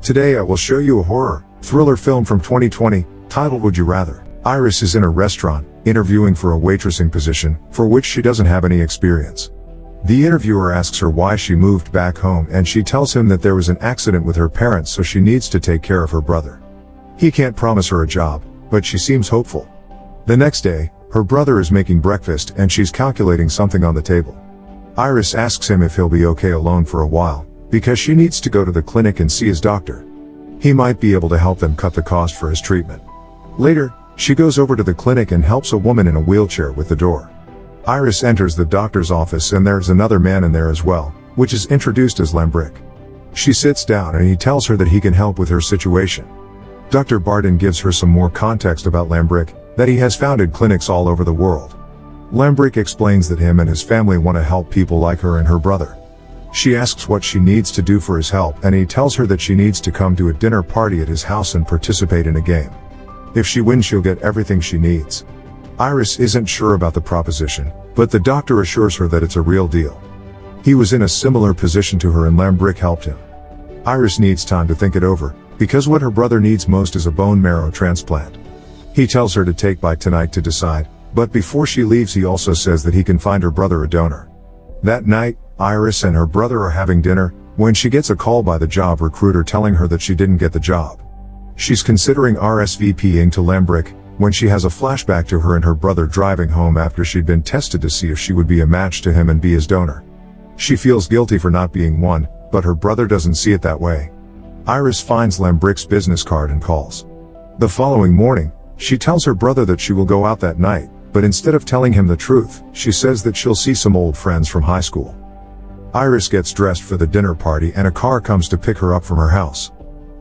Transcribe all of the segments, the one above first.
Today I will show you a horror, thriller film from 2020, titled Would You Rather. Iris is in a restaurant, interviewing for a waitressing position, for which she doesn't have any experience. The interviewer asks her why she moved back home, and she tells him that there was an accident with her parents, so she needs to take care of her brother. He can't promise her a job, but she seems hopeful. The next day, her brother is making breakfast and she's calculating something on the table. Iris asks him if he'll be okay alone for a while, because she needs to go to the clinic and see his doctor. He might be able to help them cut the cost for his treatment. Later, she goes over to the clinic and helps a woman in a wheelchair with the door. Iris enters the doctor's office and there's another man in there as well, which is introduced as Lambrick. She sits down and he tells her that he can help with her situation. Dr. Barden gives her some more context about Lambrick, that he has founded clinics all over the world. Lambrick explains that him and his family want to help people like her and her brother. She asks what she needs to do for his help, and he tells her that she needs to come to a dinner party at his house and participate in a game. If she wins, she'll get everything she needs. Iris isn't sure about the proposition, but the doctor assures her that it's a real deal. He was in a similar position to her and Lambrick helped him. Iris needs time to think it over, because what her brother needs most is a bone marrow transplant. He tells her to take by tonight to decide, but before she leaves he also says that he can find her brother a donor. That night, Iris and her brother are having dinner, when she gets a call by the job recruiter telling her that she didn't get the job. She's considering RSVPing to Lambrick, when she has a flashback to her and her brother driving home after she'd been tested to see if she would be a match to him and be his donor. She feels guilty for not being one, but her brother doesn't see it that way. Iris finds Lambrick's business card and calls. The following morning, she tells her brother that she will go out that night, but instead of telling him the truth, she says that she'll see some old friends from high school. Iris gets dressed for the dinner party and a car comes to pick her up from her house.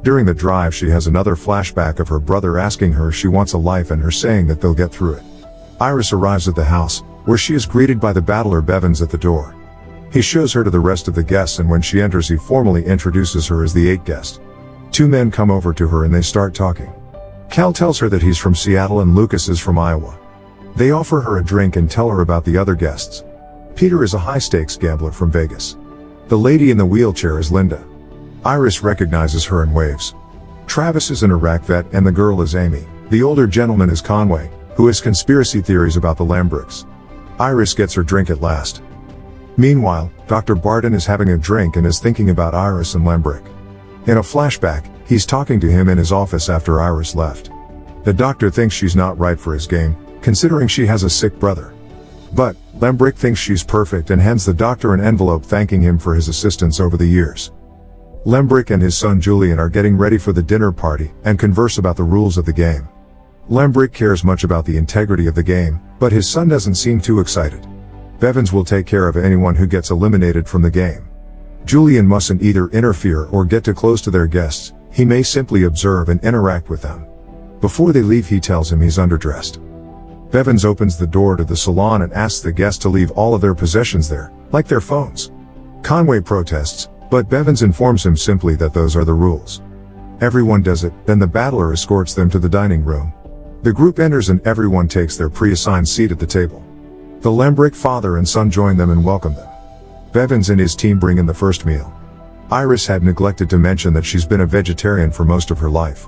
During the drive she has another flashback of her brother asking her if she wants a life and her saying that they'll get through it. Iris arrives at the house, where she is greeted by the battler Bevins at the door. He shows her to the rest of the guests, and when she enters he formally introduces her as the 8th guest. Two men come over to her and they start talking. Cal tells her that he's from Seattle and Lucas is from Iowa. They offer her a drink and tell her about the other guests. Peter is a high-stakes gambler from Vegas. The lady in the wheelchair is Linda. Iris recognizes her and waves. Travis is an Iraq vet and the girl is Amy. The older gentleman is Conway, who has conspiracy theories about the Lambricks. Iris gets her drink at last. Meanwhile, Dr. Barden is having a drink and is thinking about Iris and Lambrick. In a flashback, he's talking to him in his office after Iris left. The doctor thinks she's not right for his game, considering she has a sick brother. But Lambrick thinks she's perfect and hands the doctor an envelope thanking him for his assistance over the years. Lambrick and his son Julian are getting ready for the dinner party and converse about the rules of the game. Lambrick cares much about the integrity of the game, but his son doesn't seem too excited. Bevins will take care of anyone who gets eliminated from the game. Julian mustn't either interfere or get too close to their guests, he may simply observe and interact with them. Before they leave he tells him he's underdressed. Bevins opens the door to the salon and asks the guests to leave all of their possessions there, like their phones. Conway protests, but Bevins informs him simply that those are the rules. Everyone does it, then the battler escorts them to the dining room. The group enters and everyone takes their pre-assigned seat at the table. The Lambrick father and son join them and welcome them. Bevins and his team bring in the first meal. Iris had neglected to mention that she's been a vegetarian for most of her life.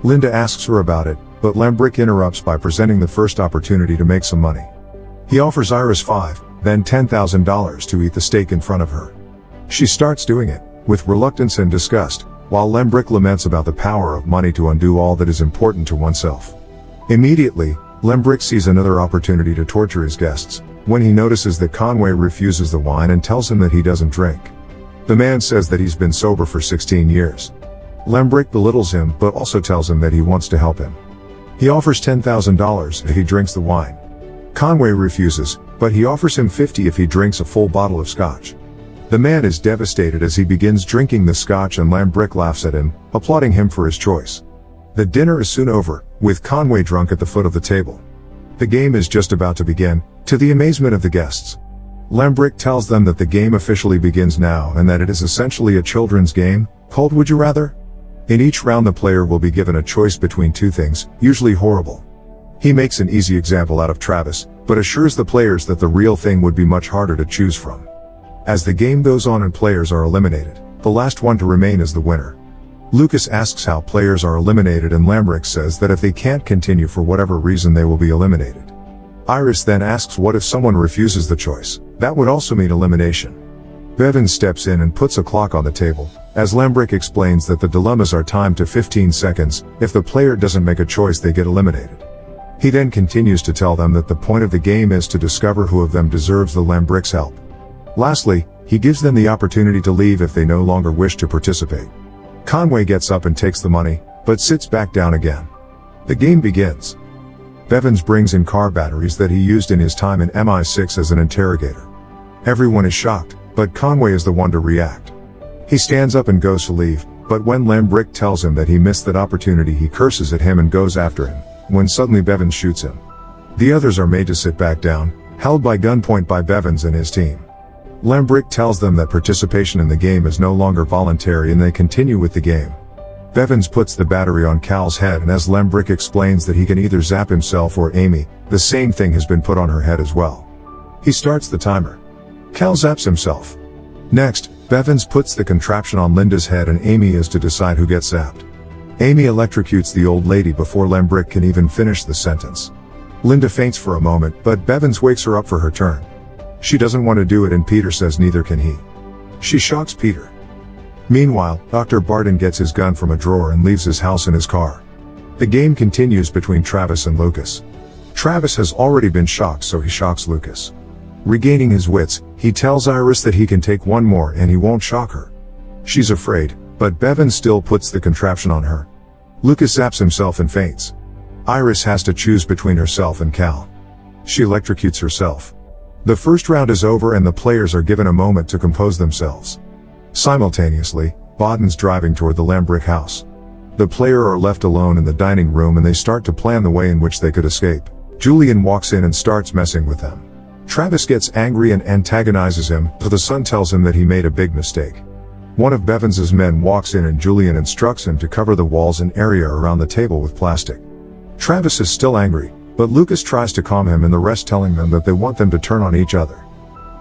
Linda asks her about it, but Lambrick interrupts by presenting the first opportunity to make some money. He offers Iris $5, then $10,000 to eat the steak in front of her. She starts doing it, with reluctance and disgust, while Lambrick laments about the power of money to undo all that is important to oneself. Immediately, Lambrick sees another opportunity to torture his guests, when he notices that Conway refuses the wine and tells him that he doesn't drink. The man says that he's been sober for 16 years. Lambrick belittles him but also tells him that he wants to help him. He offers $10,000 if he drinks the wine. Conway refuses, but he offers him $50 if he drinks a full bottle of scotch. The man is devastated as he begins drinking the scotch and Lambrick laughs at him, applauding him for his choice. The dinner is soon over, with Conway drunk at the foot of the table. The game is just about to begin, to the amazement of the guests. Lambrick tells them that the game officially begins now and that it is essentially a children's game, called Would You Rather? In each round the player will be given a choice between two things, usually horrible. He makes an easy example out of Travis, but assures the players that the real thing would be much harder to choose from. As the game goes on and players are eliminated, the last one to remain is the winner. Lucas asks how players are eliminated and Lambrick says that if they can't continue for whatever reason they will be eliminated. Iris then asks what if someone refuses the choice. That would also mean elimination. Bevins steps in and puts a clock on the table, as Lambrick explains that the dilemmas are timed to 15 seconds, if the player doesn't make a choice they get eliminated. He then continues to tell them that the point of the game is to discover who of them deserves the Lambrick's help. Lastly, he gives them the opportunity to leave if they no longer wish to participate. Conway gets up and takes the money, but sits back down again. The game begins. Bevins brings in car batteries that he used in his time in MI6 as an interrogator. Everyone is shocked, but Conway is the one to react. He stands up and goes to leave, but when Lambrick tells him that he missed that opportunity he curses at him and goes after him, when suddenly Bevins shoots him. The others are made to sit back down, held by gunpoint by Bevins and his team. Lambrick tells them that participation in the game is no longer voluntary and they continue with the game. Bevins puts the battery on Cal's head and as Lambrick explains that he can either zap himself or Amy, the same thing has been put on her head as well. He starts the timer. Cal zaps himself. Next, Bevins puts the contraption on Linda's head and Amy is to decide who gets zapped. Amy electrocutes the old lady before Lambrick can even finish the sentence. Linda faints for a moment, but Bevins wakes her up for her turn. She doesn't want to do it and Peter says neither can he. She shocks Peter. Meanwhile, Dr. Barton gets his gun from a drawer and leaves his house in his car. The game continues between Travis and Lucas. Travis has already been shocked, so he shocks Lucas. Regaining his wits, he tells Iris that he can take one more and he won't shock her. She's afraid, but Bevins still puts the contraption on her. Lucas zaps himself and faints. Iris has to choose between herself and Cal. She electrocutes herself. The first round is over and the players are given a moment to compose themselves. Simultaneously, Barton's driving toward the Lambrick house. The players are left alone in the dining room and they start to plan the way in which they could escape. Julian walks in and starts messing with them. Travis gets angry and antagonizes him, but the son tells him that he made a big mistake. One of Bevins's men walks in and Julian instructs him to cover the walls and area around the table with plastic. Travis is still angry, but Lucas tries to calm him and the rest telling them that they want them to turn on each other.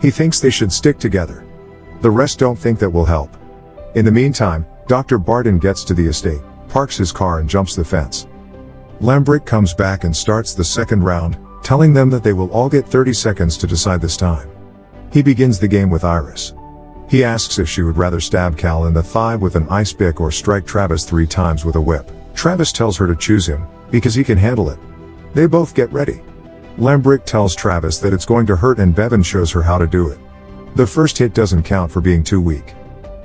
He thinks they should stick together. The rest don't think that will help. In the meantime, Dr. Barton gets to the estate, parks his car and jumps the fence. Lambrick comes back and starts the second round, telling them that they will all get 30 seconds to decide this time. He begins the game with Iris. He asks if she would rather stab Cal in the thigh with an ice pick or strike Travis 3 times with a whip. Travis tells her to choose him, because he can handle it. They both get ready. Lambrick tells Travis that it's going to hurt and Bevins shows her how to do it. The first hit doesn't count for being too weak.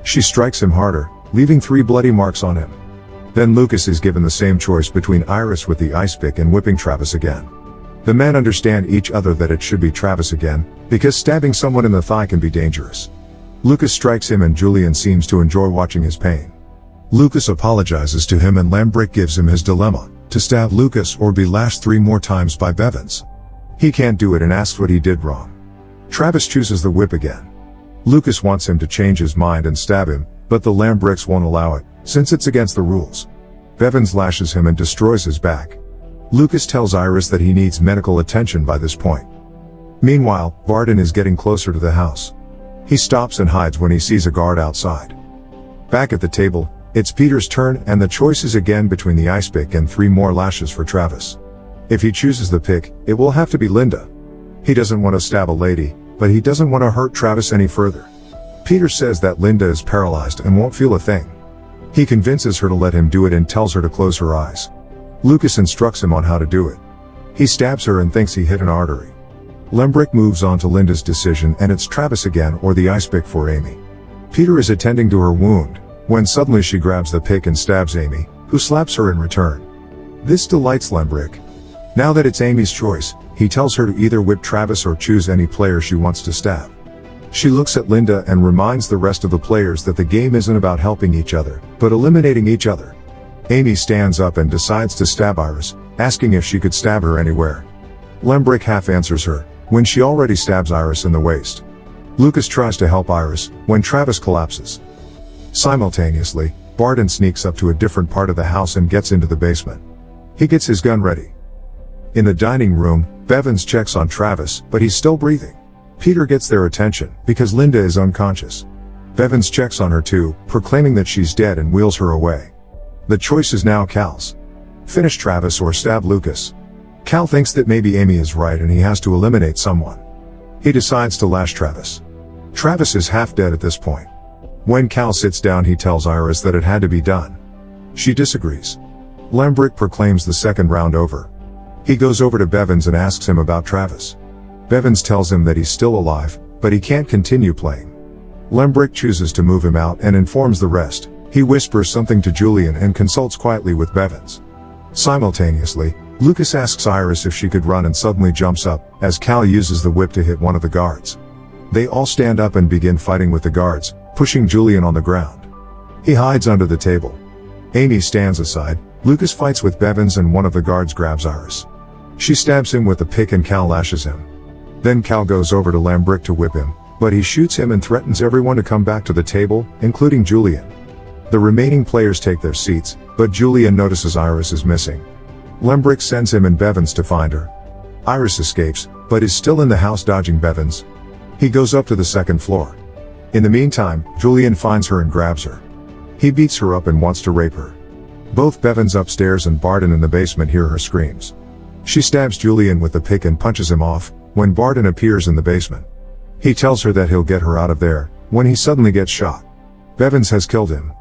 She strikes him harder, leaving 3 bloody marks on him. Then Lucas is given the same choice between Iris with the ice pick and whipping Travis again. The men understand each other that it should be Travis again, because stabbing someone in the thigh can be dangerous. Lucas strikes him and Julian seems to enjoy watching his pain. Lucas apologizes to him and Lambrick gives him his dilemma, to stab Lucas or be lashed 3 more times by Bevins. He can't do it and asks what he did wrong. Travis chooses the whip again. Lucas wants him to change his mind and stab him, but the Lambricks won't allow it, since it's against the rules. Bevins lashes him and destroys his back. Lucas tells Iris that he needs medical attention by this point. Meanwhile, Barton is getting closer to the house. He stops and hides when he sees a guard outside. Back at the table, it's Peter's turn and the choice is again between the ice pick and 3 more lashes for Travis. If he chooses the pick, it will have to be Linda. He doesn't want to stab a lady, but he doesn't want to hurt Travis any further. Peter says that Linda is paralyzed and won't feel a thing. He convinces her to let him do it and tells her to close her eyes. Lucas instructs him on how to do it. He stabs her and thinks he hit an artery. Lambrick moves on to Linda's decision and it's Travis again or the ice pick for Amy. Peter is attending to her wound, when suddenly she grabs the pick and stabs Amy, who slaps her in return. This delights Lambrick. Now that it's Amy's choice, he tells her to either whip Travis or choose any player she wants to stab. She looks at Linda and reminds the rest of the players that the game isn't about helping each other, but eliminating each other. Amy stands up and decides to stab Iris, asking if she could stab her anywhere. Lambrick half answers her, when she already stabs Iris in the waist. Lucas tries to help Iris, when Travis collapses. Simultaneously, Barton sneaks up to a different part of the house and gets into the basement. He gets his gun ready. In the dining room, Bevins checks on Travis, but he's still breathing. Peter gets their attention, because Linda is unconscious. Bevins checks on her too, proclaiming that she's dead and wheels her away. The choice is now Cal's. Finish Travis or stab Lucas. Cal thinks that maybe Amy is right and he has to eliminate someone. He decides to lash Travis. Travis is half dead at this point. When Cal sits down, he tells Iris that it had to be done. She disagrees. Lembrick proclaims the second round over. He goes over to Bevins and asks him about Travis. Bevins tells him that he's still alive, but he can't continue playing. Lembrick chooses to move him out and informs the rest. He whispers something to Julian and consults quietly with Bevins. Simultaneously, Lucas asks Iris if she could run and suddenly jumps up, as Cal uses the whip to hit one of the guards. They all stand up and begin fighting with the guards, pushing Julian on the ground. He hides under the table. Amy stands aside. Lucas fights with Bevins and one of the guards grabs Iris. She stabs him with a pick and Cal lashes him. Then Cal goes over to Lembrick to whip him, but he shoots him and threatens everyone to come back to the table, including Julian. The remaining players take their seats, but Julian notices Iris is missing. Lembrick sends him and Bevins to find her. Iris escapes, but is still in the house dodging Bevins. He goes up to the second floor. In the meantime, Julian finds her and grabs her. He beats her up and wants to rape her. Both Bevins upstairs and Barden in the basement hear her screams. She stabs Julian with a pick and punches him off, when Barden appears in the basement. He tells her that he'll get her out of there, when he suddenly gets shot. Bevins has killed him.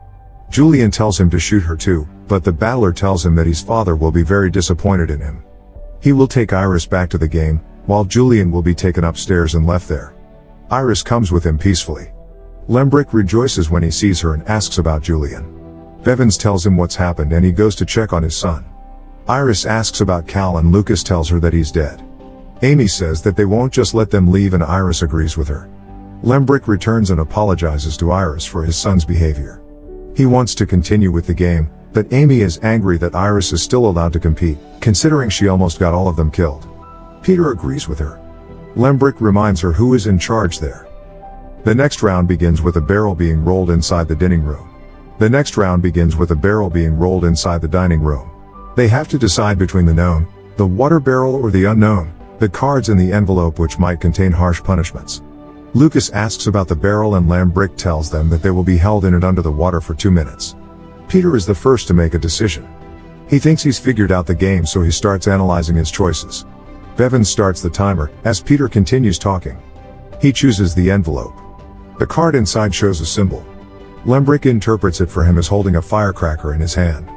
Julian tells him to shoot her too, but the battler tells him that his father will be very disappointed in him. He will take Iris back to the game, while Julian will be taken upstairs and left there. Iris comes with him peacefully. Lembrick rejoices when he sees her and asks about Julian. Bevins tells him what's happened and he goes to check on his son. Iris asks about Cal and Lucas tells her that he's dead. Amy says that they won't just let them leave and Iris agrees with her. Lembrick returns and apologizes to Iris for his son's behavior. He wants to continue with the game, but Amy is angry that Iris is still allowed to compete, considering she almost got all of them killed. Peter agrees with her. Lembrick reminds her who is in charge there. The next round begins with a barrel being rolled inside the dining room. The next round begins with a barrel being rolled inside the dining room. They have to decide between the known, the water barrel, or the unknown, the cards in the envelope which might contain harsh punishments. Lucas asks about the barrel and Lembrick tells them that they will be held in it under the water for 2 minutes. Peter is the first to make a decision. He thinks he's figured out the game, so he starts analyzing his choices. Bevins starts the timer, as Peter continues talking. He chooses the envelope. The card inside shows a symbol. Lembrick interprets it for him as holding a firecracker in his hand.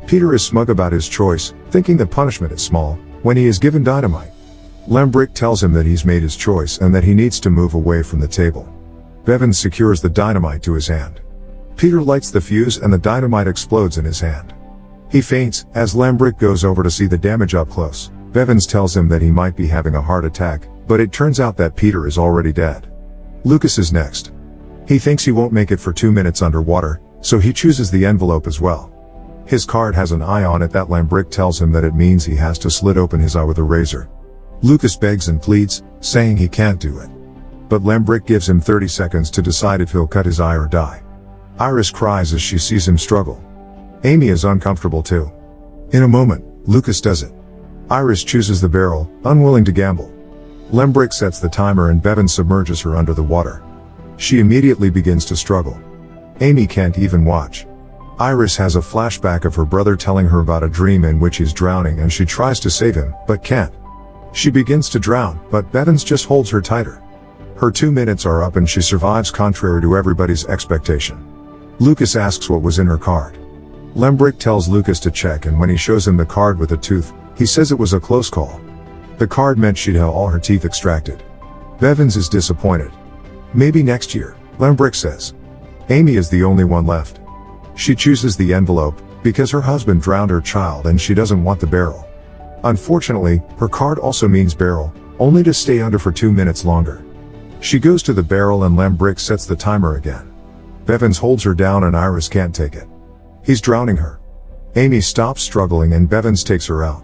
Peter is smug about his choice, thinking the punishment is small, when he is given dynamite. Lembrick tells him that he's made his choice and that he needs to move away from the table. Bevins secures the dynamite to his hand. Peter lights the fuse and the dynamite explodes in his hand. He faints, as Lembrick goes over to see the damage up close. Bevins tells him that he might be having a heart attack, but it turns out that Peter is already dead. Lucas is next. He thinks he won't make it for 2 minutes underwater, so he chooses the envelope as well. His card has an eye on it that Lembrick tells him that it means he has to slit open his eye with a razor. Lucas begs and pleads, saying he can't do it. But Lembrick gives him 30 seconds to decide if he'll cut his eye or die. Iris cries as she sees him struggle. Amy is uncomfortable too. In a moment, Lucas does it. Iris chooses the barrel, unwilling to gamble. Lembrick sets the timer and Bevins submerges her under the water. She immediately begins to struggle. Amy can't even watch. Iris has a flashback of her brother telling her about a dream in which he's drowning and she tries to save him, but can't. She begins to drown, but Bevins just holds her tighter. Her 2 minutes are up and she survives contrary to everybody's expectation. Lucas asks what was in her card. Lembrick tells Lucas to check, and when he shows him the card with a tooth, he says it was a close call. The card meant she'd have all her teeth extracted. Bevins is disappointed. Maybe next year, Lembrick says. Amy is the only one left. She chooses the envelope, because her husband drowned her child and she doesn't want the barrel. Unfortunately, her card also means barrel, only to stay under for 2 minutes longer. She goes to the barrel and Lembrick sets the timer again. Bevins holds her down and Iris can't take it. He's drowning her. Amy stops struggling and Bevins takes her out.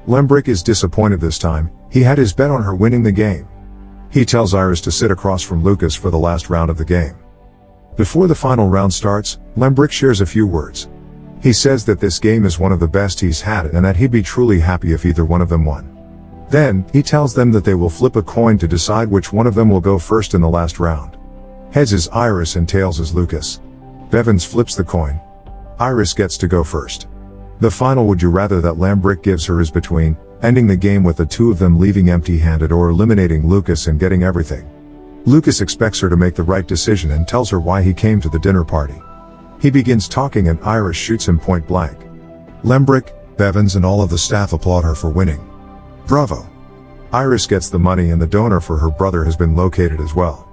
Lembrick is disappointed this time. He had his bet on her winning the game. He tells Iris to sit across from Lucas for the last round of the game. Before the final round starts, Lembrick shares a few words. He says that this game is one of the best he's had and that he'd be truly happy if either one of them won. Then, he tells them that they will flip a coin to decide which one of them will go first in the last round. Heads is Iris and tails is Lucas. Bevins flips the coin. Iris gets to go first. The final would you rather that Lambrick gives her is between ending the game with the two of them leaving empty-handed or eliminating Lucas and getting everything. Lucas expects her to make the right decision and tells her why he came to the dinner party. He begins talking and Iris shoots him point blank. Lambrick, Bevins and all of the staff applaud her for winning. Bravo! Iris gets the money and the donor for her brother has been located as well.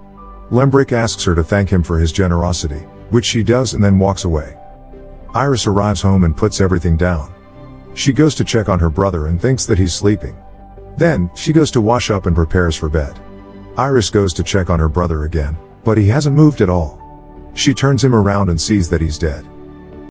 Lambrick asks her to thank him for his generosity, which she does and then walks away. Iris arrives home and puts everything down. She goes to check on her brother and thinks that he's sleeping. Then, she goes to wash up and prepares for bed. Iris goes to check on her brother again, but he hasn't moved at all. She turns him around and sees that he's dead.